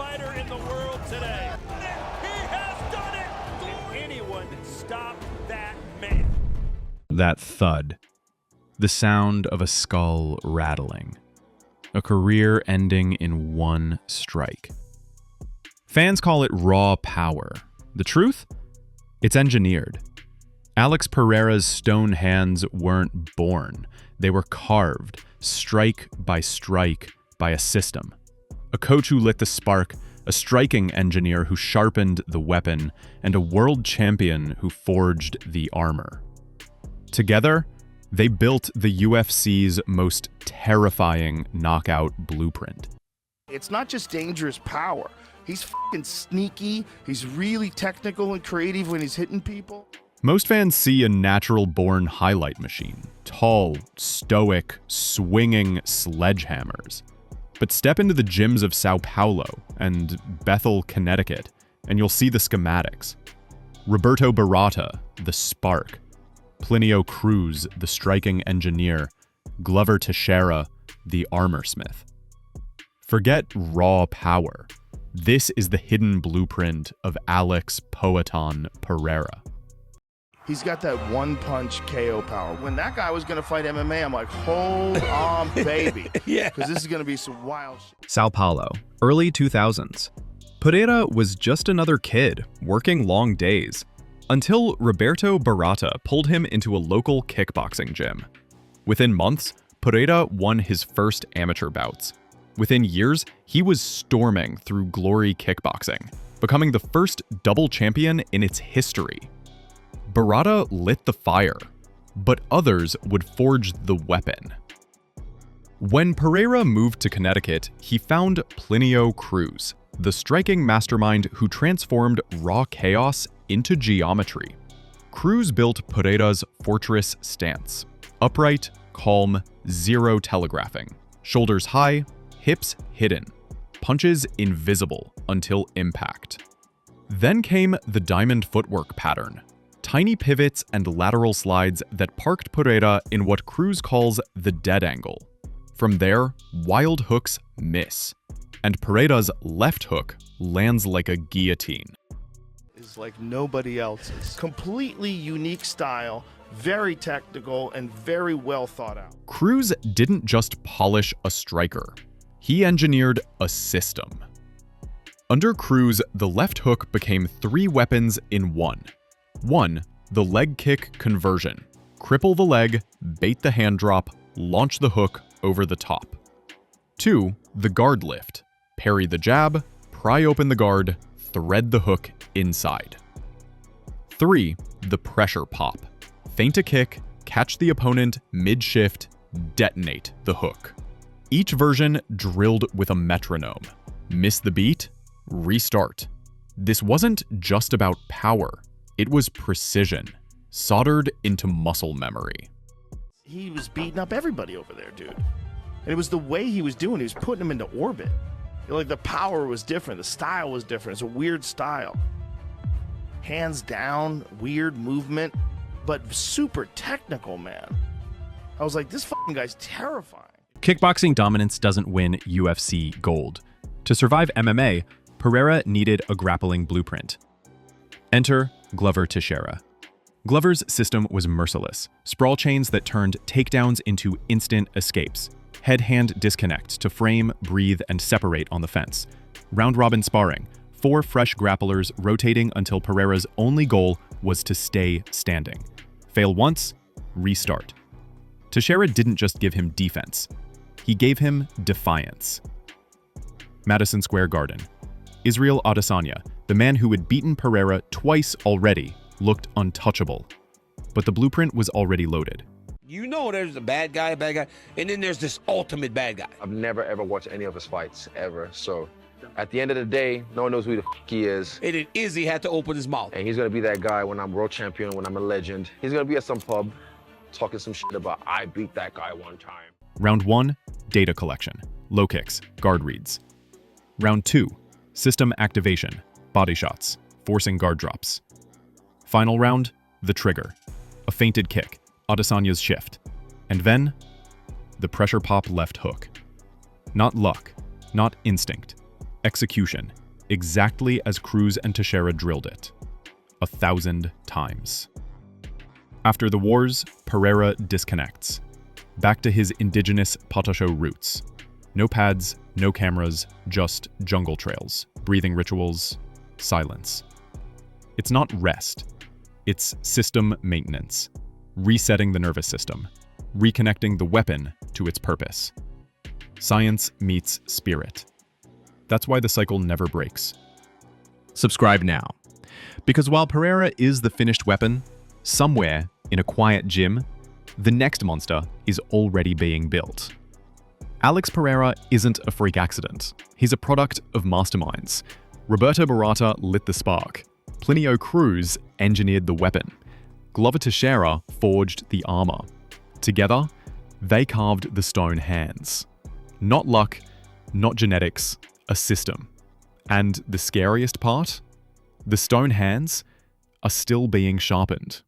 fighter in the world today. He has done it! Can anyone stop that man? That thud. The sound of a skull rattling. A career ending in one strike. Fans call it raw power. The truth? It's engineered. Alex Pereira's stone hands weren't born. They were carved, strike by a system. A coach who lit the spark, a striking engineer who sharpened the weapon, and a world champion who forged the armor. Together, they built the UFC's most terrifying knockout blueprint. It's not just dangerous power. He's fucking sneaky. He's really technical and creative when he's hitting people. Most fans see a natural-born highlight machine. Tall, stoic, swinging sledgehammers. But step into the gyms of São Paulo and Bethel, Connecticut, and you'll see the schematics. Roberto Barata, the spark. Plinio Cruz, the striking engineer. Glover Teixeira, the armorsmith. Forget raw power. This is the hidden blueprint of Alex Poatan Pereira. He's got that one-punch KO power. When that guy was going to fight MMA, I'm like, hold on, baby. Yeah. Because this is going to be some wild shit. São Paulo, early 2000s. Pereira was just another kid, working long days, until Roberto Barata pulled him into a local kickboxing gym. Within months, Pereira won his first amateur bouts. Within years, he was storming through glory kickboxing, becoming the first double champion in its history. Barata lit the fire, but others would forge the weapon. When Pereira moved to Connecticut, he found Plinio Cruz, the striking mastermind who transformed raw chaos into geometry. Cruz built Pereira's fortress stance. Upright, calm, zero telegraphing. Shoulders high, hips hidden. Punches invisible until impact. Then came the diamond footwork pattern. Tiny pivots and lateral slides that parked Pereira in what Cruz calls the dead angle. From there, wild hooks miss, and Pereira's left hook lands like a guillotine. It's like nobody else's. Completely unique style, very technical, and very well thought out. Cruz didn't just polish a striker. He engineered a system. Under Cruz, the left hook became 3 weapons in one. 1. The leg kick conversion. Cripple the leg, bait the hand drop, launch the hook over the top. 2. The guard lift. Parry the jab, pry open the guard, thread the hook inside. 3. The pressure pop. Feint a kick, catch the opponent mid-shift, detonate the hook. Each version drilled with a metronome. Miss the beat, restart. This wasn't just about power. It was precision, soldered into muscle memory. He was beating up everybody over there, dude. And it was the way he was doing it. He was putting them into orbit. Like, the power was different. The style was different. It's a weird style. Hands down, weird movement, but super technical, man. I was like, this fucking guy's terrifying. Kickboxing dominance doesn't win UFC gold. To survive MMA, Pereira needed a grappling blueprint. Enter Glover Teixeira. Glover's system was merciless. Sprawl chains that turned takedowns into instant escapes. Head-hand disconnect to frame, breathe, and separate on the fence. Round-robin sparring. 4 fresh grapplers rotating until Pereira's only goal was to stay standing. Fail once, restart. Teixeira didn't just give him defense. He gave him defiance. Madison Square Garden. Israel Adesanya, the man who had beaten Pereira twice already, looked untouchable. But the blueprint was already loaded. You know there's a bad guy, and then there's this ultimate bad guy. I've never ever watched any of his fights, ever. So at the end of the day, no one knows who the f he is. And then Izzy had to open his mouth. And he's gonna be that guy when I'm world champion, when I'm a legend. He's gonna be at some pub talking some shit about, I beat that guy one time. Round 1, data collection. Low kicks, guard reads. Round 2, system activation, body shots, forcing guard drops. Final round, the trigger. A feinted kick, Adesanya's shift. And then, the pressure pop left hook. Not luck, not instinct. execution, exactly as Cruz and Teixeira drilled it, 1,000 times. After the wars, Pereira disconnects, back to his indigenous Patacho roots. No pads, no cameras, just jungle trails, breathing rituals, silence. It's not rest, it's system maintenance, resetting the nervous system, reconnecting the weapon to its purpose. Science meets spirit. That's why the cycle never breaks. Subscribe now. Because while Pereira is the finished weapon, somewhere in a quiet gym, the next monster is already being built. Alex Pereira isn't a freak accident. He's a product of masterminds. Roberto Barata lit the spark. Plinio Cruz engineered the weapon. Glover Teixeira forged the armor. Together, they carved the stone hands. Not luck, not genetics, a system. And the scariest part? The stone hands are still being sharpened.